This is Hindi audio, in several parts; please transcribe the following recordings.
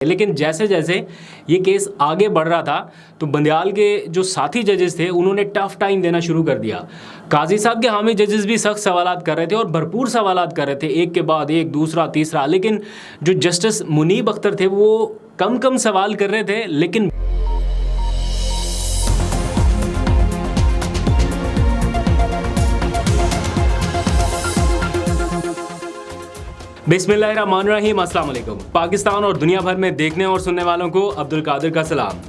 लेकिन जैसे जैसे ये केस आगे बढ़ रहा था तो बंदयाल के जो साथी जजेस थे उन्होंने टफ टाइम देना शुरू कर दिया। काजी साहब के हामी जजेस भी सख्त सवालात कर रहे थे और भरपूर सवालात कर रहे थे, एक के बाद एक, दूसरा तीसरा। लेकिन जो जस्टिस मुनीब अख्तर थे वो कम कम सवाल कर रहे थे, लेकिन बिस्मिल्लाहिर्रहमानिर्रहीम, अस्सलाम वालेकुम। पाकिस्तान और दुनिया भर में देखने और सुनने वालों को अब्दुल कादिर का सलाम।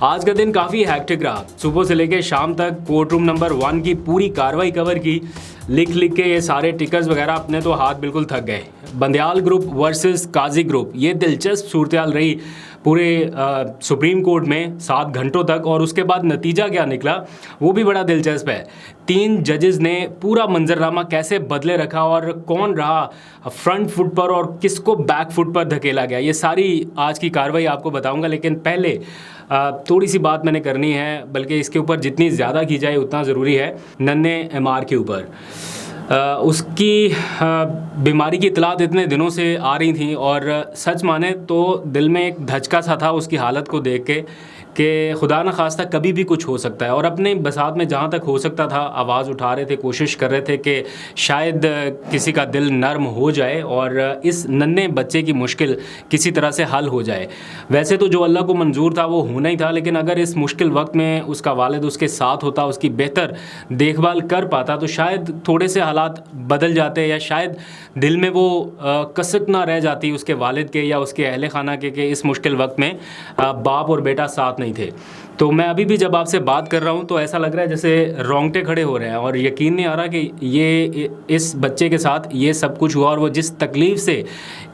आज का दिन काफ़ी हैक्टिक रहा। सुबह से लेकर शाम तक कोर्ट रूम नंबर 1 की पूरी कार्रवाई कवर की। लिख के ये सारे टिकर्स वगैरह अपने तो हाथ बिल्कुल थक गए। बंदयाल ग्रुप वर्सेस काजी ग्रुप, ये दिलचस्प सूरत रही पूरे सुप्रीम कोर्ट में 7 घंटों तक। और उसके बाद नतीजा क्या निकला वो भी बड़ा दिलचस्प है। 3 जजेस ने पूरा मंजरनामा कैसे बदले रखा और कौन रहा फ्रंट फुट पर और किसको बैक फुट पर धकेला गया, ये सारी आज की कार्रवाई आपको बताऊंगा। लेकिन पहले थोड़ी सी बात मैंने करनी है, बल्कि इसके ऊपर जितनी ज़्यादा की जाए उतना ज़रूरी है। नन्हे एमआर के ऊपर उसकी बीमारी की इतलात इतने दिनों से आ रही थी और सच माने तो दिल में एक धचका सा था उसकी हालत को देख के कि खुदा न खास्ता कभी भी कुछ हो सकता है। और अपने बसात में जहाँ तक हो सकता था आवाज़ उठा रहे थे, कोशिश कर रहे थे कि शायद किसी का दिल नर्म हो जाए और इस नन्हे बच्चे की मुश्किल किसी तरह से हल हो जाए। वैसे तो जो अल्लाह को मंजूर था वो होना ही था, लेकिन अगर इस मुश्किल वक्त में उसका वालिद उसके साथ होता, उसकी बेहतर देखभाल कर पाता, तो शायद थोड़े से हालात बदल जाते या शायद दिल में वो कसक ना रह जाती उसके वालिद के या उसके अहले खाना के इस मुश्किल वक्त में बाप और बेटा साथ नहीं थे। तो मैं अभी भी जब आपसे बात कर रहा हूँ तो ऐसा लग रहा है जैसे रोंगटे खड़े हो रहे हैं और यकीन नहीं आ रहा कि ये इस बच्चे के साथ ये सब कुछ हुआ और वो जिस तकलीफ़ से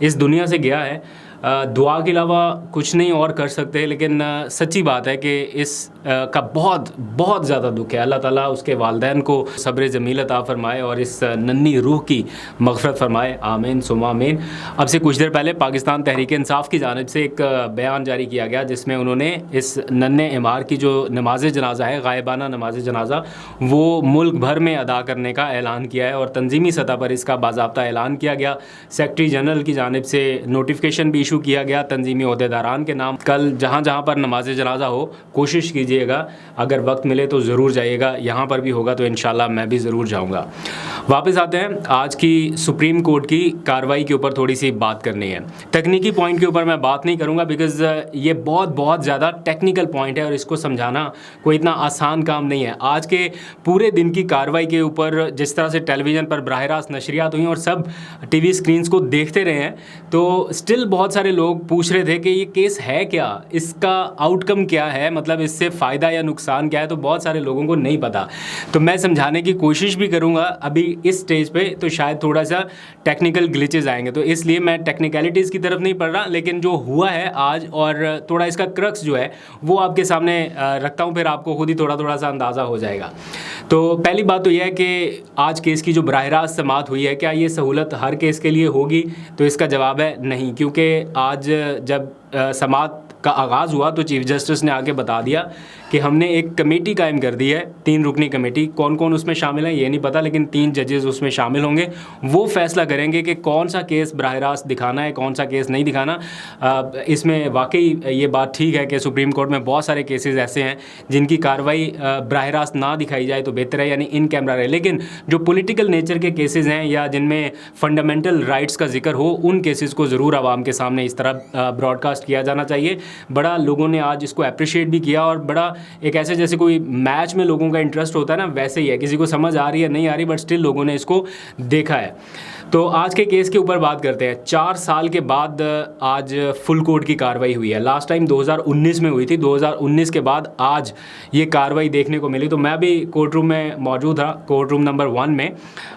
इस दुनिया से गया है, दुआ के अलावा कुछ नहीं और कर सकते। लेकिन सच्ची बात है कि इस का बहुत बहुत ज़्यादा दुख है। अल्लाह ताला उसके वालिदैन को सब्र जमील अता फ़रमाए और इस नन्ही रूह की मग़फ़िरत फ़रमाए, आमीन सुम्मा आमीन। अब से कुछ देर पहले पाकिस्तान तहरीक इंसाफ की जानिब से एक बयान जारी किया गया जिसमें उन्होंने इस नन्हे एमआर की जो नमाज जनाजा है, गायबाना नमाज जनाजा, वो मुल्क भर में अदा करने का ऐलान किया है और तंजीमी सतह पर इसका बाज़ाब्ता ऐलान किया गया। सेक्रेटरी जनरल की जानिब से नोटिफिकेशन भी इशू किया गया तंजीमी ओहदेदारान के नाम। कल जहाँ जहाँ पर नमाज जनाजा हो कोशिश कीजिएगा, अगर वक्त मिले तो ज़रूर जाइएगा। यहाँ पर भी होगा तो इंशाल्लाह मैं भी ज़रूर जाऊँगा। वापस आते हैं, आज की सुप्रीम कोर्ट की कार्रवाई के ऊपर थोड़ी सी बात करनी है। तकनीकी पॉइंट के ऊपर मैं बात नहीं करूँगा बिकॉज़ ये बहुत ज़्यादा टेक्निकल पॉइंट है और इसको समझाना कोई इतना आसान काम नहीं है। आज के पूरे दिन की कार्रवाई के ऊपर जिस तरह से टेलीविज़न पर बराह रास्त नशरियात हुई और सब टीवी स्क्रीन्स को देखते रहे हैं, तो स्टिल बहुत सारे लोग पूछ रहे थे कि ये केस है क्या, इसका आउटकम क्या है, मतलब इससे फ़ायदा या नुकसान क्या है। तो बहुत सारे लोगों को नहीं पता, तो मैं समझाने की कोशिश भी करूँगा। अभी इस स्टेज पे तो शायद थोड़ा सा टेक्निकल ग्लिचेस आएंगे, तो इसलिए मैं टेक्निकलिटीज़ की तरफ नहीं पढ़ रहा, लेकिन जो हुआ है आज और थोड़ा इसका क्रक्स जो है वो आपके सामने रखता हूँ, फिर आपको खुद ही थोड़ा सा अंदाज़ा हो जाएगा। तो पहली बात तो यह है कि आज केस की जो बराह रास्त समाअत हुई है, क्या ये सहूलत हर केस के लिए होगी? तो इसका जवाब है नहीं, क्योंकि आज जब समाअत का आगाज़ हुआ तो चीफ जस्टिस ने आके बता दिया कि हमने एक कमेटी कायम कर दी है, 3 रुकनी कमेटी। कौन कौन उसमें शामिल है ये नहीं पता, लेकिन 3 जजेस उसमें शामिल होंगे। वो फैसला करेंगे कि कौन सा केस बराह रास्त दिखाना है, कौन सा केस नहीं दिखाना। इसमें वाकई ये बात ठीक है कि सुप्रीम कोर्ट में बहुत सारे केसेस ऐसे हैं जिनकी कार्रवाई बराह रास्त ना दिखाई जाए तो बेहतर है, यानी इन कैमरा रहे। लेकिन जो पॉलिटिकल नेचर के केसेस हैं या जिनमें फंडामेंटल राइट्स का जिक्र हो, उन केसेस को ज़रूर आवाम के सामने इस तरह ब्रॉडकास्ट किया जाना चाहिए। बड़ा लोगों ने आज इसको अप्रिशिएट भी किया और बड़ा एक ऐसे जैसे कोई मैच में लोगों का इंटरेस्ट होता है ना, वैसे ही है। किसी को समझ आ रही है नहीं आ रही, बट स्टिल लोगों ने इसको देखा है। तो आज के केस के ऊपर बात करते हैं। 4 साल के बाद आज फुल कोर्ट की कार्रवाई हुई है। लास्ट टाइम 2019 में हुई थी, 2019 के बाद आज ये कार्रवाई देखने को मिली। तो मैं भी कोर्ट रूम में मौजूद था, कोर्ट रूम नंबर 1 में।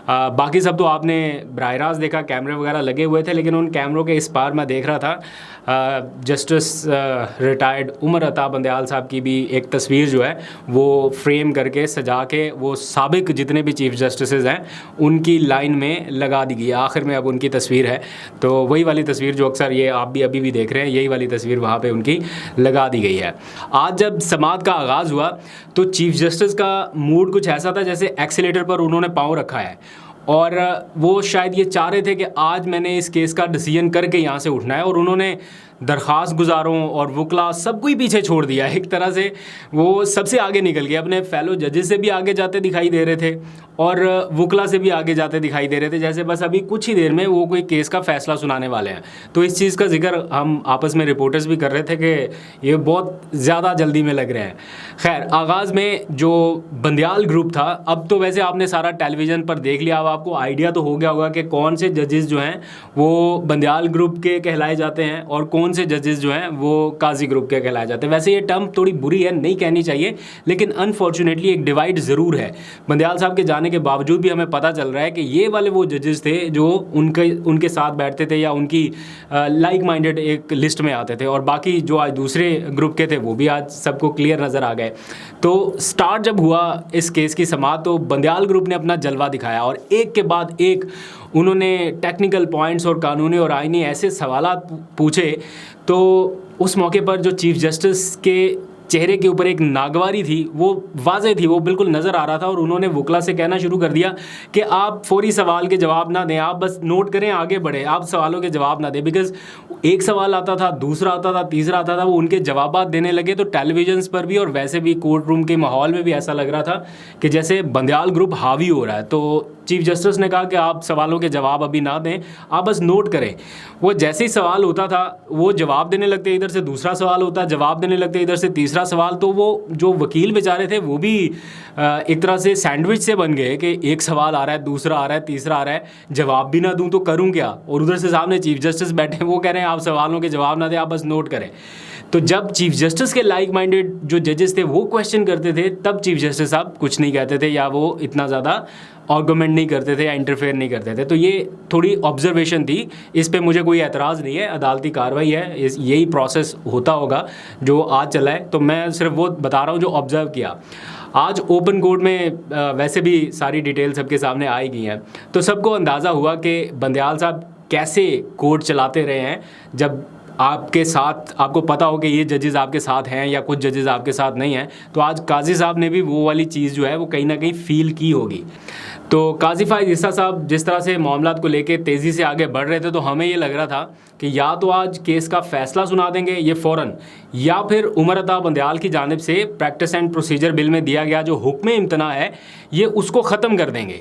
बाकी सब तो आपने बराह रास्त देखा, कैमरे वगैरह लगे हुए थे, लेकिन उन कैमरों के इस पार मैं देख रहा था जस्टिस रिटायर्ड उमर अता बंदयाल साहब की भी एक तस्वीर जो है वो फ्रेम करके सजा के वो साबिक जितने भी चीफ जस्टिसेस हैं उनकी लाइन में लगा दी गई। आखिर में अब उनकी तस्वीर है, तो वही वाली तस्वीर जो अक्सर ये आप भी अभी भी देख रहे हैं, यही वाली तस्वीर वहाँ पे उनकी लगा दी गई है। आज जब समाअत का आगाज़ हुआ तो चीफ जस्टिस का मूड कुछ ऐसा था जैसे एक्सीलेटर पर उन्होंने पाँव रखा है और वो शायद ये चाह रहे थे कि आज मैंने इस केस का डिसीजन करके यहाँ से उठना है। और उन्होंने दरख्वास्त गुजारों और वकला सबको ही पीछे छोड़ दिया। एक तरह से वो सबसे आगे निकल गए, अपने फेलो जजेस से भी आगे जाते दिखाई दे रहे थे और वकला से भी आगे जाते दिखाई दे रहे थे, जैसे बस अभी कुछ ही देर में वो कोई केस का फैसला सुनाने वाले हैं। तो इस चीज़ का जिक्र हम आपस में रिपोर्टर्स भी कर रहे थे कि ये बहुत ज़्यादा जल्दी में लग रहे हैं। खैर, आगाज़ में जो बंदयाल ग्रुप था, अब तो वैसे आपने सारा टेलीविज़न पर देख लिया, अब आपको आइडिया तो हो गया होगा कि कौन से जजेस जो हैं वो बंदयाल ग्रुप के कहलाए जाते हैं और कौन से जजेस जो हैं वो काजी ग्रुप के कहलाए जाते हैं। वैसे ये टर्म थोड़ी बुरी है, नहीं कहनी चाहिए, लेकिन अनफॉर्चुनेटली एक डिवाइड ज़रूर है। बंदयाल साहब के जाने के बावजूद भी हमें पता चल रहा है कि ये वाले वो जजेस थे जो उनके साथ बैठते थे या उनकी लाइक माइंडेड एक लिस्ट में आते थे, और बाकी जो आज दूसरे ग्रुप के थे वो भी आज सबको क्लियर नज़र आ गए। तो स्टार्ट जब हुआ इस केस की समाअत, तो बंदयाल ग्रुप ने अपना जलवा दिखाया और एक के बाद एक उन्होंने टेक्निकल पॉइंट्स और कानूनी और आईनी ऐसे सवालात पूछे। तो उस मौके पर जो चीफ जस्टिस के चेहरे के ऊपर एक नागवारी थी, वो वाज़ेह थी, वो बिल्कुल नज़र आ रहा था, और उन्होंने वकला से कहना शुरू कर दिया कि आप फौरी सवाल के जवाब ना दें, आप बस नोट करें, आगे बढ़ें, आप सवालों के जवाब ना दें। बिकॉज एक सवाल आता था, दूसरा आता था, तीसरा आता था, वो उनके जवाबात देने लगे तो टेलीविजन्स पर भी और वैसे भी कोर्ट रूम के माहौल में भी ऐसा लग रहा था कि जैसे बंदयाल ग्रुप हावी हो रहा है। तो चीफ जस्टिस ने कहा कि आप सवालों के जवाब अभी ना दें, आप बस नोट करें। वो जैसे ही सवाल होता था वो जवाब देने लगते, इधर से दूसरा सवाल होता, जवाब देने लगते, इधर से तीसरा सवाल। तो वो जो वकील बेचारे थे वो भी एक तरह से सैंडविच से बन गए कि एक सवाल आ रहा है, दूसरा आ रहा है, तीसरा आ रहा है, जवाब भी ना दूं तो करूं क्या। और उधर से सामने चीफ जस्टिस बैठे, वो कह रहे हैं आप सवालों के जवाब ना दें, आप बस नोट करें। तो जब चीफ जस्टिस के लाइक माइंडेड जो जजेस थे वो क्वेश्चन करते थे, तब चीफ जस्टिस साहब कुछ नहीं कहते थे या वो इतना ज़्यादा आर्गूमेंट नहीं करते थे या इंटरफेयर नहीं करते थे। तो ये थोड़ी ऑब्जर्वेशन थी, इस पे मुझे कोई एतराज़ नहीं है, अदालती कार्रवाई है, यही प्रोसेस होता होगा जो आज चला है। तो मैं सिर्फ वो बता रहा हूँ जो ऑब्ज़र्व किया। आज ओपन कोर्ट में वैसे भी सारी डिटेल सबके सामने आई गई हैं, तो सबको अंदाज़ा हुआ कि बंदयाल साहब कैसे कोर्ट चलाते रहे हैं। जब आपके साथ, आपको पता हो कि ये जजेस आपके साथ हैं या कुछ जजेस आपके साथ नहीं हैं, तो आज काजी साहब ने भी वो वाली चीज़ जो है वो कहीं ना कहीं फ़ील की होगी। तो काजी फाइज ईसा साहब जिस तरह से मामलात को लेके तेज़ी से आगे बढ़ रहे थे, तो हमें ये लग रहा था कि या तो आज केस का फ़ैसला सुना देंगे ये फ़ौरन, या फिर उमर अता बंदयाल की जानिब से प्रैक्टिस एंड प्रोसीजर बिल में दिया गया जो हुक्म इम्तना है, ये उसको ख़त्म कर देंगे।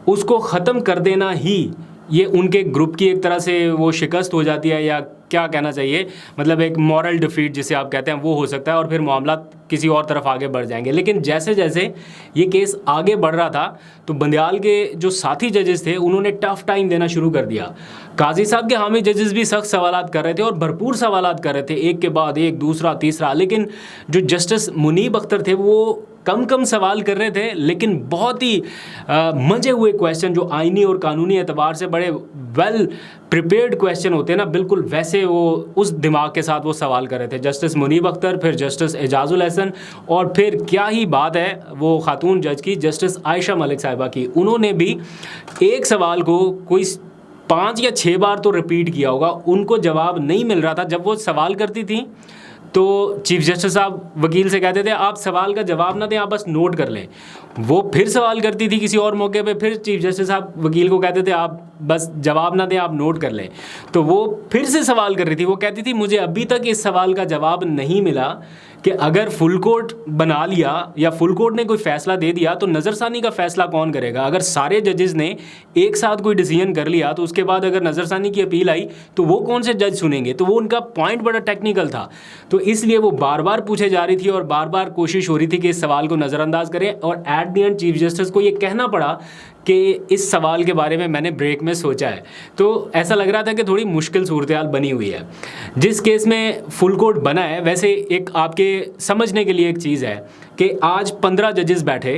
उसको ख़त्म कर देना ही ये उनके ग्रुप की एक तरह से वो शिकस्त हो जाती है, या क्या कहना चाहिए, मतलब एक मॉरल डिफीट जिसे आप कहते हैं वो हो सकता है, और फिर मामला किसी और तरफ आगे बढ़ जाएंगे। लेकिन जैसे जैसे ये केस आगे बढ़ रहा था, तो बंदयाल के जो साथी जजेस थे उन्होंने टफ टाइम देना शुरू कर दिया। काजी साहब के हामी जजेस भी सख्त सवालात कर रहे थे और भरपूर सवालात कर रहे थे, एक के बाद एक, दूसरा तीसरा। लेकिन जो जस्टिस मुनीब अख्तर थे वो कम सवाल कर रहे थे, लेकिन बहुत ही मंजे हुए क्वेश्चन जो आईनी और कानूनी एतबार से बड़े वेल प्रिपेयर्ड क्वेश्चन होते हैं ना, बिल्कुल वैसे वो उस दिमाग के साथ वो सवाल कर रहे थे। जस्टिस मुनीब अख्तर, फिर जस्टिस एजाजुल हसन, और फिर क्या ही बात है वो खातून जज की जस्टिस आयशा मलिक साहिबा की। उन्होंने भी एक सवाल को कोई 5 या 6 बार तो रिपीट किया होगा, उनको जवाब नहीं मिल रहा था। जब वो सवाल करती थी तो चीफ जस्टिस साहब वकील से कहते थे आप सवाल का जवाब ना दें, आप बस नोट कर लें। वो फिर सवाल करती थी किसी और मौके पे, फिर चीफ जस्टिस साहब वकील को कहते थे आप बस जवाब ना दें, आप नोट कर लें। तो वो फिर से सवाल कर रही थी, वो कहती थी मुझे अभी तक इस सवाल का जवाब नहीं मिला कि अगर फुल कोर्ट बना लिया या फुल कोर्ट ने कोई फ़ैसला दे दिया तो नज़रसानी का फ़ैसला कौन करेगा। अगर सारे जजेस ने एक साथ कोई डिसीजन कर लिया तो उसके बाद अगर नज़रसानी की अपील आई तो वो कौन से जज सुनेंगे। तो वो उनका पॉइंट बड़ा टेक्निकल था, तो इसलिए वो बार बार पूछे जा रही थी और बार बार कोशिश हो रही थी कि इस सवाल को नज़रअंदाज करें। और at the end chief justice को ये कहना पड़ा कि इस सवाल के बारे में मैंने ब्रेक में सोचा है। तो ऐसा लग रहा था कि थोड़ी मुश्किल सूरत हाल बनी हुई है। जिस केस में फुल कोर्ट बना है, वैसे एक आपके समझने के लिए एक चीज़ है कि आज 15 जजेस बैठे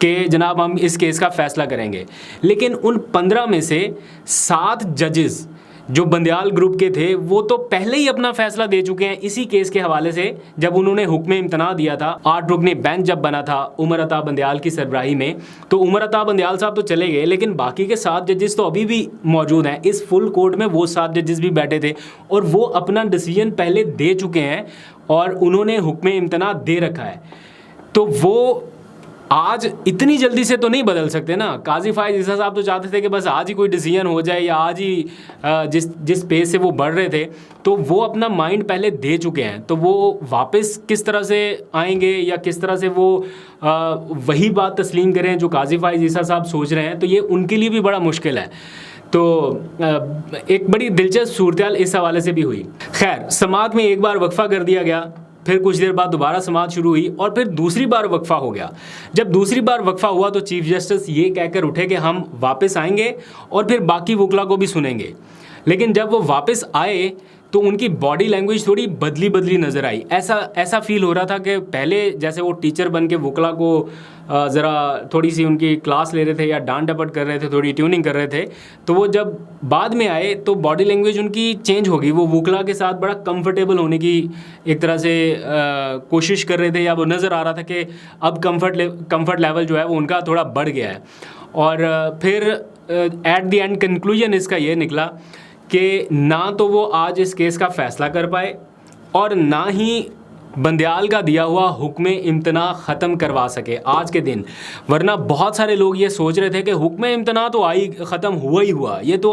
कि जनाब हम इस केस का फ़ैसला करेंगे, लेकिन उन 15 में से 7 जजेस जो बंदयाल ग्रुप के थे वो तो पहले ही अपना फैसला दे चुके हैं इसी केस के हवाले से। जब उन्होंने हुक्म इम्तना दिया था, 8 रुकनी बेंच जब बना था उमर अता बंदयाल की सरबराही में, तो उमर अता बंदयाल साहब तो चले गए, लेकिन बाकी के 7 जजेस तो अभी भी मौजूद हैं इस फुल कोर्ट में। वो 7 जजेस भी बैठे थे और वो अपना डिसीजन पहले दे चुके हैं और उन्होंने हुक्म इम्तना दे रखा है। तो वो आज इतनी जल्दी से तो नहीं बदल सकते ना। काजी फायज ईसा साहब तो चाहते थे कि बस आज ही कोई डिसीजन हो जाए, या आज ही जिस पेस से वो बढ़ रहे थे तो वो अपना माइंड पहले दे चुके हैं, तो वो वापस किस तरह से आएंगे या किस तरह से वो वही बात तस्लीम करें जो काजी फायज ईसा साहब सोच रहे हैं, तो ये उनके लिए भी बड़ा मुश्किल है। तो एक बड़ी दिलचस्प सूरत इस हवाले से भी हुई। खैर, समात में एक बार वक्फा कर दिया गया, फिर कुछ देर बाद दोबारा समात शुरू हुई और फिर दूसरी बार वक्फा हो गया। जब दूसरी बार वक्फा हुआ तो चीफ जस्टिस ये कहकर उठे कि हम वापस आएंगे और फिर बाकी वकला को भी सुनेंगे। लेकिन जब वो वापस आए तो उनकी बॉडी लैंग्वेज थोड़ी बदली नज़र आई। ऐसा फील हो रहा था कि पहले जैसे वो टीचर बन के वकला को ज़रा थोड़ी सी उनकी क्लास ले रहे थे या डांट डपट कर रहे थे, थोड़ी ट्यूनिंग कर रहे थे, तो वो जब बाद में आए तो बॉडी लैंग्वेज उनकी चेंज हो गई। वो वकला के साथ बड़ा कंफर्टेबल होने की एक तरह से कोशिश कर रहे थे, या वो नज़र आ रहा था कि अब कंफर्ट लेवल जो है वो उनका थोड़ा बढ़ गया है। और फिर एट द एंड कंक्लूजन इसका ये निकला कि ना तो वो आज इस केस का फ़ैसला कर पाए और ना ही बंदयाल का दिया हुआ हुक्म इम्तना ख़त्म करवा सके आज के दिन। वरना बहुत सारे लोग ये सोच रहे थे कि हुक्म इम्तना तो ख़त्म हुआ ही हुआ, ये तो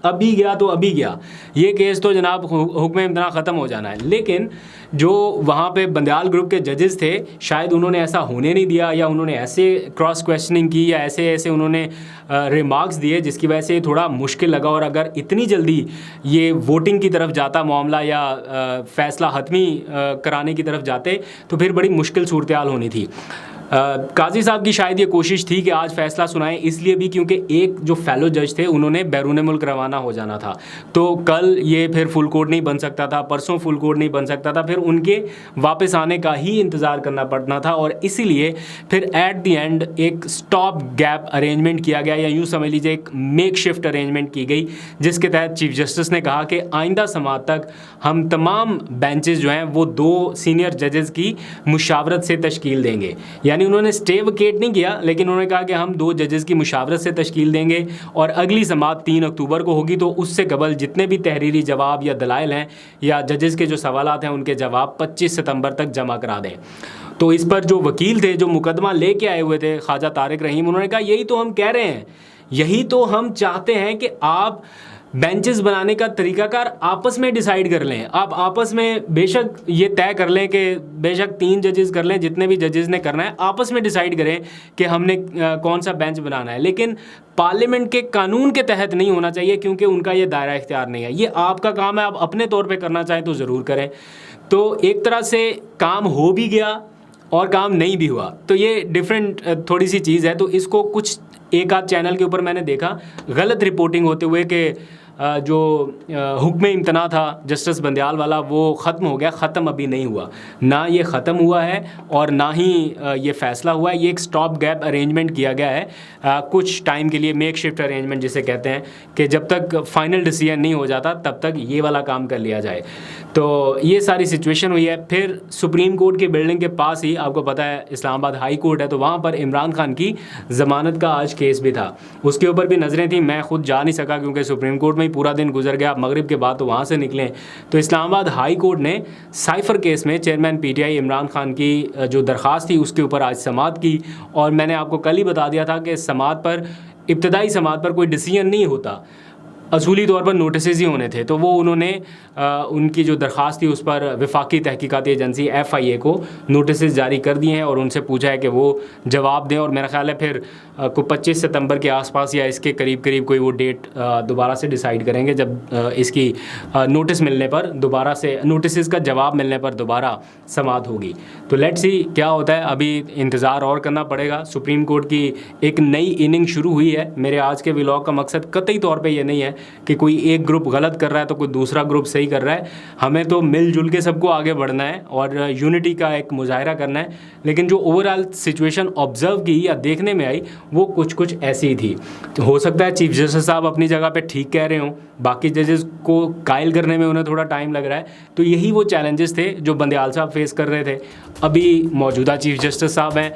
अभी गया तो अभी गया, ये केस तो जनाब हुक्म इम्तना ख़त्म हो जाना है। लेकिन जो वहाँ पे बंदयाल ग्रुप के जजेस थे, शायद उन्होंने ऐसा होने नहीं दिया, या उन्होंने ऐसे क्रॉस क्वेश्चनिंग की या ऐसे उन्होंने रिमार्क्स दिए जिसकी वजह से थोड़ा मुश्किल लगा। और अगर इतनी जल्दी ये वोटिंग की तरफ जाता मामला या फ़ैसला हतमी कराने की तरफ जाते तो फिर बड़ी मुश्किल सूरत हाल होनी थी। काजी साहब की शायद ये कोशिश थी कि आज फ़ैसला सुनाएं, इसलिए भी क्योंकि एक जो फेलो जज थे उन्होंने बैरून मुल्क रवाना हो जाना था, तो कल ये फिर फुल कोर्ट नहीं बन सकता था, परसों फुल कोर्ट नहीं बन सकता था, फिर उनके वापस आने का ही इंतज़ार करना पड़ना था। और इसीलिए फिर एट द एंड एक स्टॉप गैप अरेंजमेंट किया गया, या यूँ समझ लीजिए एक मेक शिफ्ट अरेंजमेंट की गई, जिसके तहत चीफ जस्टिस ने कहा कि आइंदा समात तक हम तमाम बेंचेस जो हैं वो 2 सीनियर जजेस की मुशावरत से तश्कील देंगे। यानी उन्होंने स्टे वेकेट नहीं किया, लेकिन उन्होंने कहा कि हम 2 जजेस की मुशावरत से तश्कील देंगे और अगली समात 3 अक्टूबर को होगी, तो उससे कबल जितने भी तहरीरी जवाब या दलाइल हैं या जजेस के जो सवालात हैं उनके जवाब 25 सितंबर तक जमा करा दें। तो इस पर जो वकील थे जो मुकदमा लेके आए हुए थे ख्वाजा तारिक रहीम, उन्होंने कहा यही तो हम कह रहे हैं, यही तो हम चाहते हैं कि आप बेंचेस बनाने का तरीकाकार आपस में डिसाइड कर लें। आप आपस में बेशक ये तय कर लें कि बेशक 3 जजेस कर लें, जितने भी जजेस ने करना है आपस में डिसाइड करें कि हमने कौन सा बेंच बनाना है, लेकिन पार्लियामेंट के कानून के तहत नहीं होना चाहिए, क्योंकि उनका ये दायरा इख्तियार नहीं है। ये आपका काम है, आप अपने तौर पे करना चाहें तो ज़रूर करें। तो एक तरह से काम हो भी गया और काम नहीं भी हुआ, तो ये डिफरेंट थोड़ी सी चीज़ है। तो इसको कुछ एक आध चैनल के ऊपर मैंने देखा गलत रिपोर्टिंग होते हुए कि जो हुक्म इम्तना था जस्टिस बंदयाल वाला वो ख़त्म हो गया। ख़त्म अभी नहीं हुआ, ना ये ख़त्म हुआ है और ना ही ये फ़ैसला हुआ है। ये एक स्टॉप गैप अरेंजमेंट किया गया है कुछ टाइम के लिए, मेक शिफ्ट अरेंजमेंट जिसे कहते हैं, कि जब तक फ़ाइनल डिसीजन नहीं हो जाता तब तक ये वाला काम कर लिया जाए। तो ये सारी सिचुएशन हुई है। फिर सुप्रीम कोर्ट की बिल्डिंग के पास ही आपको पता है इस्लामाबाद हाई कोर्ट है, तो वहाँ पर इमरान खान की ज़मानत का आज केस भी था, उसके ऊपर भी नज़रें थी। मैं खुद जा नहीं सका क्योंकि सुप्रीम कोर्ट में पूरा दिन गुजर गया, मगरिब के बाद तो वहाँ से निकले। तो इस्लामाबाद हाई कोर्ट ने साइफ़र केस में चेयरमैन पीटीआई इमरान खान की जो दरख्वास्त थी उसके ऊपर आज समाअत की। और मैंने आपको कल ही बता दिया था कि समाअत पर, इब्तदाई समाअत पर कोई डिसीजन नहीं होता, असूली तौर पर नोटिसेस ही होने थे। तो वो उन्होंने उनकी जो दरख्वास्त थी उस पर वफाकी तहकीकाती एजेंसी FIA को नोटिसेस जारी कर दिए हैं और उनसे पूछा है कि वो जवाब दें। और मेरा ख्याल है फिर को 25 सितंबर के आसपास या इसके करीब कोई वो डेट दोबारा से डिसाइड करेंगे, जब इसकी नोटिस मिलने पर दोबारा से, नोटिस का जवाब मिलने पर दोबारा समाअत होगी। तो लेट्स सी क्या होता है, अभी इंतज़ार और करना पड़ेगा। सुप्रीम कोर्ट की एक नई इनिंग शुरू हुई है। मेरे आज के व्लॉग का मकसद कतई तौर पर यह नहीं है कि कोई एक ग्रुप गलत कर रहा है तो कोई दूसरा ग्रुप सही कर रहा है। हमें तो मिलजुल के सबको आगे बढ़ना है और यूनिटी का एक मुजाहरा करना है। लेकिन जो ओवरऑल सिचुएशन ऑब्जर्व की या देखने में आई वो कुछ ऐसी ही थी। तो हो सकता है चीफ जस्टिस साहब अपनी जगह पे ठीक कह रहे हों, बाकी जजेस को कायल करने में उन्हें थोड़ा टाइम लग रहा है। तो यही वो चैलेंजेस थे जो बंदयाल साहब फेस कर रहे थे। अभी मौजूदा चीफ जस्टिस साहब हैं,